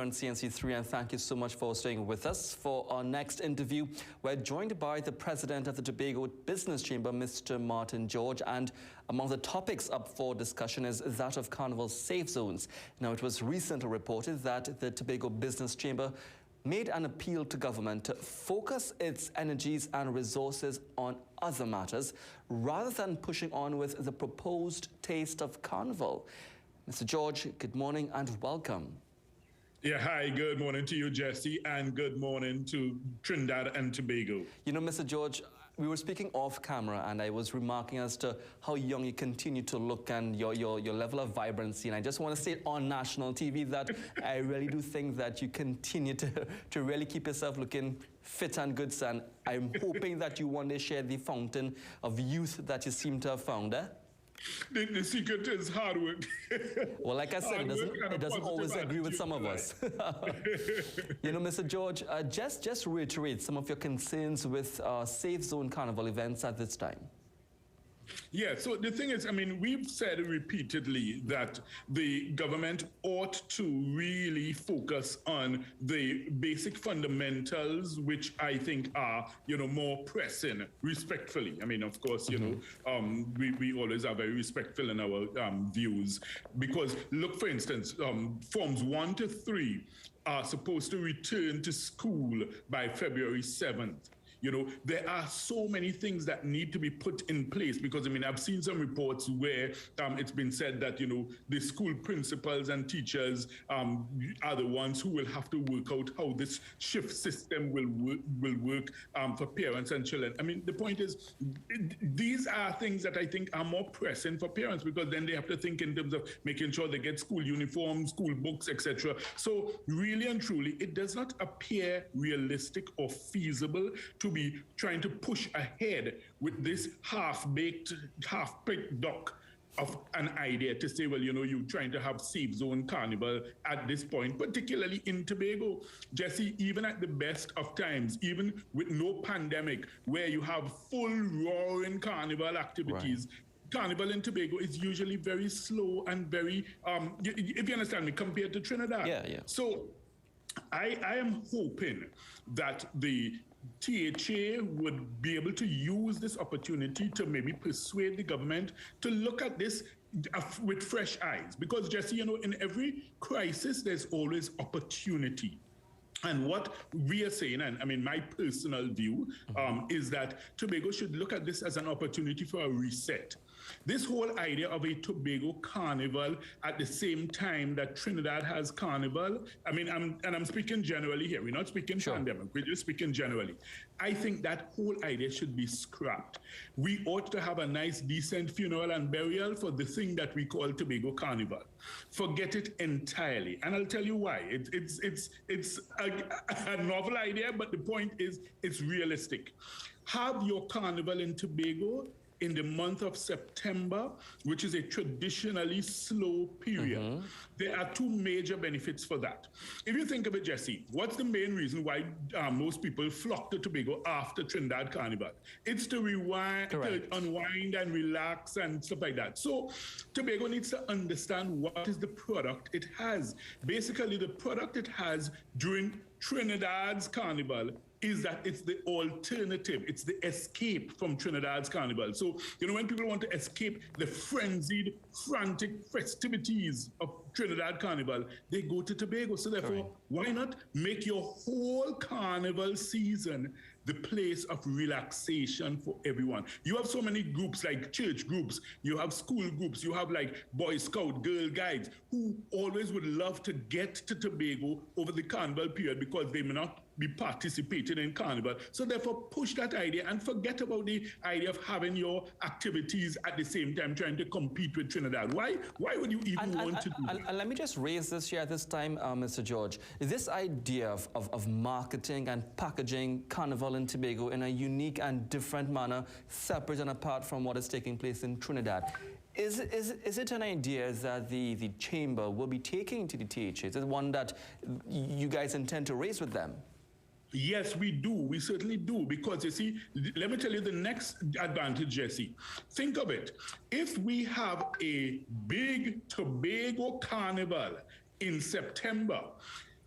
here on CNC3, and thank you so much for staying with us. For our next interview, we're joined by the President of the Tobago Business Chamber, Mr. Martin George, and among the topics up for discussion is that of Carnival safe zones. Now, it was recently reported that the Tobago Business Chamber made an appeal to government to focus its energies and resources on other matters rather than pushing on with the proposed taste of Carnival. Mr. George, good morning and welcome. Yeah, hi, good morning to you, Jesse, and good morning to Trinidad and Tobago. You know, Mr. George, we were speaking off camera and I was remarking as to how young you continue to look and your level of vibrancy. And I just want to say on national TV that I really do think that you continue to really keep yourself looking fit and good, son. I'm hoping that you one day share the fountain of youth that you seem to have found, eh? The secret is hard work. Well, like I said, it doesn't always agree with some of us. You know, Mr. George, just reiterate some of your concerns with Safe Zone Carnival events at this time. Yeah, so the thing is, I mean, we've said repeatedly that the government ought to really focus on the basic fundamentals, which I think are, you know, more pressing, respectfully. I mean, of course, you know, we always are very respectful in our views, because look, for instance, forms 1 to 3 are supposed to return to school by February 7th. You know, there are so many things that need to be put in place because, I mean, I've seen some reports where it's been said that, you know, the school principals and teachers are the ones who will have to work out how this shift system will work for parents and children. I mean, the point is, these are things that I think are more pressing for parents because then they have to think in terms of making sure they get school uniforms, school books, etc. So really and truly, it does not appear realistic or feasible to be trying to push ahead with this half-baked duck of an idea to say, well, you know, you're trying to have safe zone carnival at this point, particularly in Tobago. Jesse, even at the best of times, even with no pandemic, where you have full roaring carnival activities, Carnival in Tobago is usually very slow and very, if you understand me, compared to Trinidad. Yeah. So I am hoping that the THA would be able to use this opportunity to maybe persuade the government to look at this with fresh eyes. Because, Jesse, you know, in every crisis, there's always opportunity. And what we are saying, and I mean, my personal view is that Tobago should look at this as an opportunity for a reset. This whole idea of a Tobago carnival at the same time that Trinidad has carnival, I mean, I'm speaking generally here. We're not speaking pandemic. We're just speaking generally. I think that whole idea should be scrapped. We ought to have a nice, decent funeral and burial for the thing that we call Tobago Carnival. Forget it entirely. And I'll tell you why. It's a novel idea, but the point is it's realistic. Have your carnival in Tobago in the month of September, which is a traditionally slow period. There are two major benefits for that. If you think of it, Jesse, what's the main reason why most people flock to Tobago after Trinidad Carnival? It's to unwind and relax and stuff like that. So Tobago needs to understand what is the product it has. Basically, the product it has during Trinidad's Carnival is that it's the alternative. It's the escape from Trinidad's Carnival. So, you know, when people want to escape the frenzied, frantic festivities of Trinidad Carnival, they go to Tobago. So therefore, why not make your whole carnival season the place of relaxation for everyone? You have so many groups like church groups, you have school groups, you have like Boy Scout, Girl Guides, who always would love to get to Tobago over the carnival period because they may not be participating in carnival. So therefore, push that idea and forget about the idea of having your activities at the same time trying to compete with Trinidad. Why would you even want to do that? And let me just raise this here at this time, Mr. George. This idea of marketing and packaging Carnival in Tobago in a unique and different manner, separate and apart from what is taking place in Trinidad. Is it an idea that the chamber will be taking to the THA? Is it one that you guys intend to raise with them? Yes, we do. We certainly do. Because, you see, let me tell you the next advantage, Jesse. Think of it. If we have a big Tobago Carnival in September,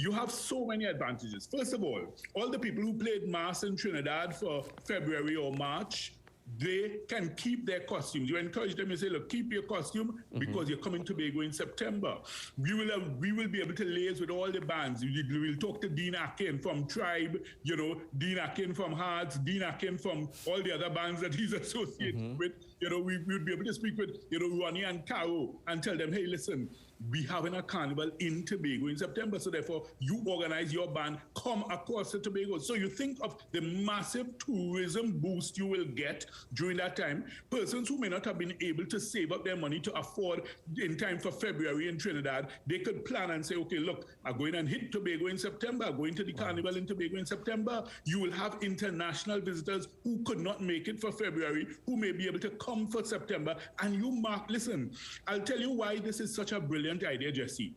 you have so many advantages. First of all the people who played mass in Trinidad for February or March, they can keep their costumes. You encourage them, you say, look, keep your costume because you're coming to Tobago in September. We will be able to liaise with all the bands. We'll talk to Dean Akin from Tribe, Dean Akin from Hearts, Dean Akin from all the other bands that he's associated with. We would be able to speak with, Ronnie and Caro and tell them, hey, listen, we having a carnival in Tobago in September. So therefore, you organize your band, come across to Tobago. So you think of the massive tourism boost you will get during that time. Persons who may not have been able to save up their money to afford in time for February in Trinidad, they could plan and say, okay, look, I'm going and hit Tobago in September, I'm going to the carnival in Tobago in September. You will have international visitors who could not make it for February, who may be able to come for September. And you mark, listen, I'll tell you why this is such a brilliant idea, Jesse.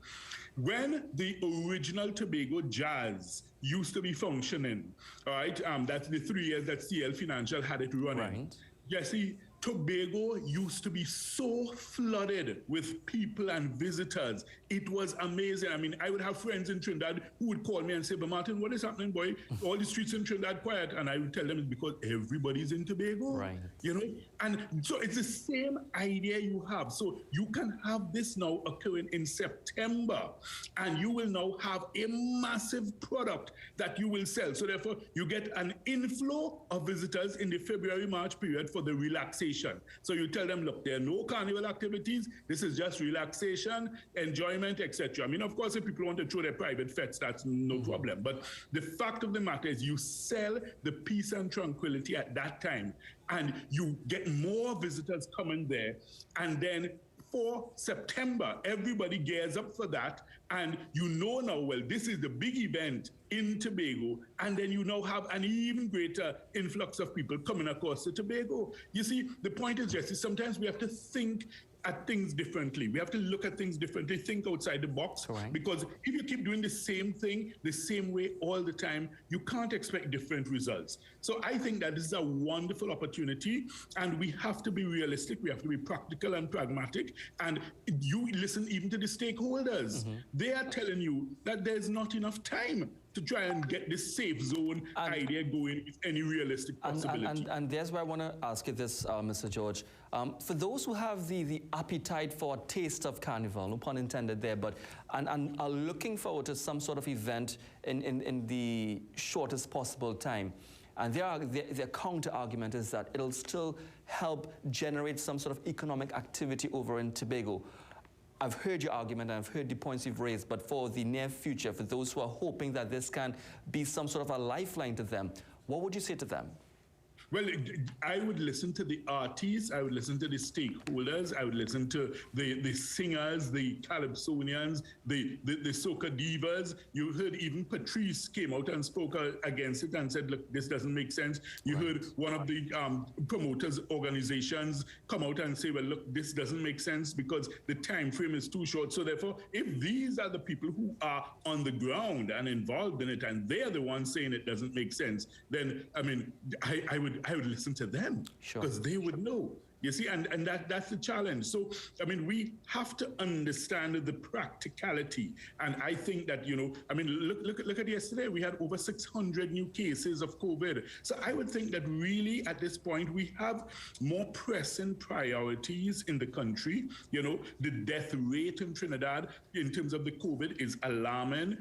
When the original Tobago Jazz used to be functioning, all right, that's the 3 years that CL Financial had it running. Right. Jesse, Tobago used to be so flooded with people and visitors. It was amazing. I mean, I would have friends in Trinidad who would call me and say, but Martin, what is happening, boy? All the streets in Trinidad quiet. And I would tell them it's because everybody's in Tobago. Right. And so it's the same idea you have. So you can have this now occurring in September, and you will now have a massive product that you will sell. So therefore, you get an inflow of visitors in the February-March period for the relaxation. So you tell them, look, there are no carnival activities. This is just relaxation, enjoyment, etc. I mean, of course, if people want to throw their private fetes, that's no problem. But the fact of the matter is you sell the peace and tranquility at that time, and you get more visitors coming there. And then for September, everybody gears up for that. And now, well, this is the big event in Tobago. And then you now have an even greater influx of people coming across to Tobago. You see, the point is, Jesse, sometimes we have to think at things differently. We have to look at things differently, think outside the box. Correct. Because if you keep doing the same thing the same way all the time, you can't expect different results. So I think that this is a wonderful opportunity, and we have to be realistic. We have to be practical and pragmatic. And you listen even to the stakeholders. They are telling you that there's not enough time to try and get this safe zone idea going with any realistic possibility. And there's where I want to ask you this, Mr. George. For those who have the appetite for a taste of Carnival, no pun intended there, but and are looking forward to some sort of event in the shortest possible time, and their counter-argument is that it'll still help generate some sort of economic activity over in Tobago. I've heard your argument and I've heard the points you've raised, but for the near future, for those who are hoping that this can be some sort of a lifeline to them, what would you say to them? Well, I would listen to the artists, I would listen to the stakeholders, I would listen to the singers, the calypsonians, the soca divas. You heard even Patrice came out and spoke against it and said, look, this doesn't make sense. You heard one of the promoters organizations come out and say, well, look, this doesn't make sense because the time frame is too short. So therefore, if these are the people who are on the ground and involved in it, and they're the ones saying it doesn't make sense, then, I mean, I would listen to them because they would know. You see, and that's the challenge. So, I mean, we have to understand the practicality. And I think that, I mean, look at yesterday, we had over 600 new cases of COVID. So I would think that really at this point, we have more pressing priorities in the country. The death rate in Trinidad in terms of the COVID is alarming,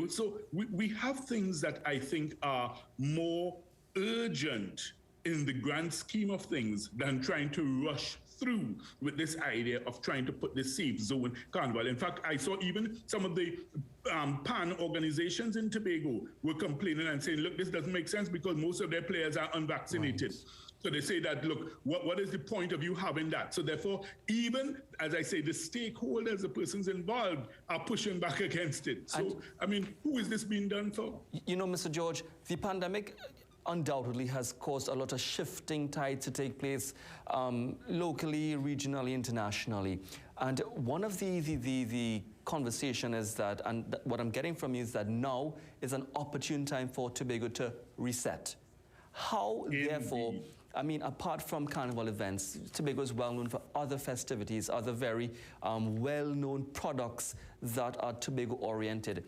So we have things that I think are more urgent in the grand scheme of things than trying to rush through with this idea of trying to put the safe zone carnival. In fact, I saw even some of the PAN organizations in Tobago were complaining and saying, look, this doesn't make sense because most of their players are unvaccinated. Right. So they say that, look, what is the point of you having that? So therefore, even, as I say, the stakeholders, the persons involved are pushing back against it. So, I mean, who is this being done for? Mr. George, the pandemic undoubtedly has caused a lot of shifting tides to take place locally, regionally, internationally. And one of the conversation is that, and what I'm getting from you is that now is an opportune time for Tobago to reset. How, therefore, I mean, apart from carnival events, Tobago is well known for other festivities, other very well-known products that are Tobago-oriented.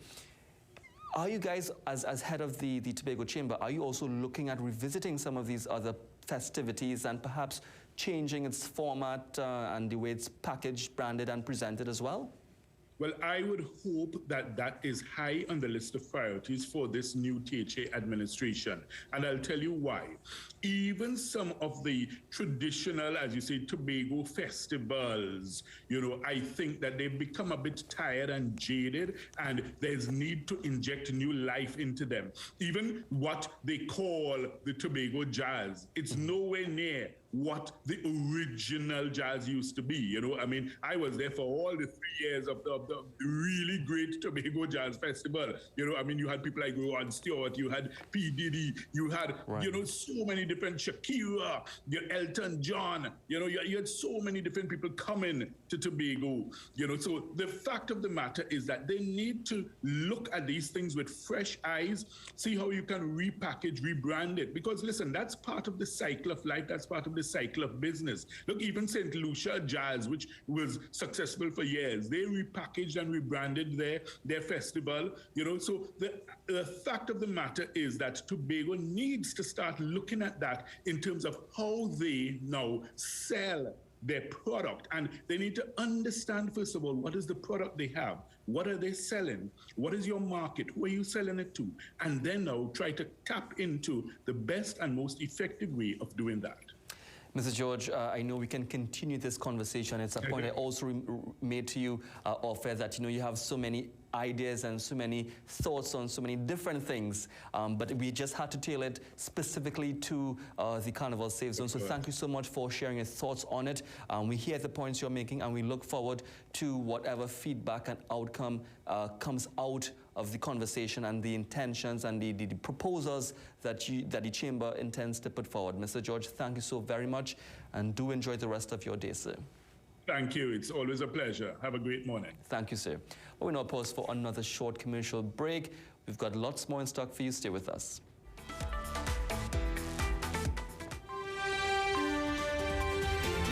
Are you guys, as head of the Tobago Chamber, are you also looking at revisiting some of these other festivities and perhaps changing its format and the way it's packaged, branded, and presented as well? Well, I would hope that that is high on the list of priorities for this new THA administration. And I'll tell you why. Even some of the traditional, as you say, Tobago festivals, I think that they've become a bit tired and jaded, and there's need to inject new life into them. Even what they call the Tobago jazz, it's nowhere near what the original jazz used to be. I mean, I was there for all the 3 years of the really great Tobago Jazz Festival. I mean, you had people like Rod Stewart, you had P. Diddy, you had, so many different Shakira, Elton John, you had so many different people coming to Tobago. So the fact of the matter is that they need to look at these things with fresh eyes, see how you can repackage, rebrand it. Because listen, that's part of the cycle of life, that's part of the cycle of business. Look, even St. Lucia Jazz, which was successful for years, they repackaged and rebranded their festival. So the fact of the matter is that Tobago needs to start looking at that in terms of how they now sell their product. And they need to understand, first of all, what is the product they have? What are they selling? What is your market? Who are you selling it to? And then now try to tap into the best and most effective way of doing that. Mr. George, I know we can continue this conversation. It's a point I also made to you off air that, you have so many ideas and so many thoughts on so many different things, but we just had to tailor it specifically to the Carnival Safe Zone. So thank you so much for sharing your thoughts on it. We hear the points you're making, and we look forward to whatever feedback and outcome comes out of the conversation and the intentions and the proposals that the Chamber intends to put forward. Mr. George, thank you so very much, and do enjoy the rest of your day, sir. Thank you. It's always a pleasure. Have a great morning. Thank you, sir. Well, we now pause for another short commercial break. We've got lots more in stock for you. Stay with us.